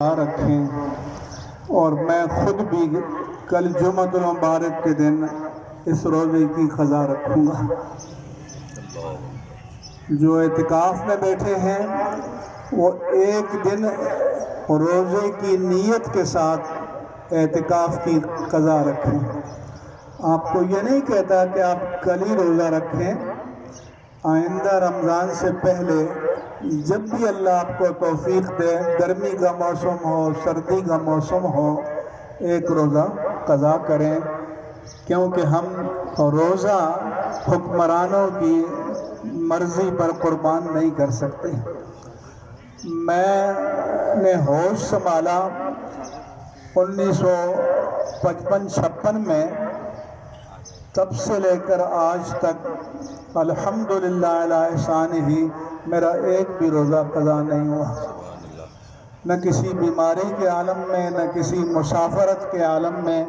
رکھیں، اور میں خود بھی کل جمعۃ المبارک کے دن اس روزے کی قضا رکھوں گا۔ جو اعتکاف میں بیٹھے ہیں وہ ایک دن روزے کی نیت کے ساتھ اعتکاف کی قضا رکھیں۔ آپ کو یہ نہیں کہتا کہ آپ کل ہی روزہ رکھیں، آئندہ رمضان سے پہلے جب بھی اللہ آپ کو توفیق دے، گرمی کا موسم ہو، سردی کا موسم ہو، ایک روزہ قضا کریں، کیونکہ ہم روزہ حکمرانوں کی مرضی پر قربان نہیں کر سکتے۔ میں نے ہوش سنبھالا 1955-56 میں، تب سے لے کر آج تک الحمدللہ علی احسانہ میرا ایک بھی روزہ قضا نہیں ہوا، نہ کسی بیماری کے عالم میں، نہ کسی مسافرت کے عالم میں۔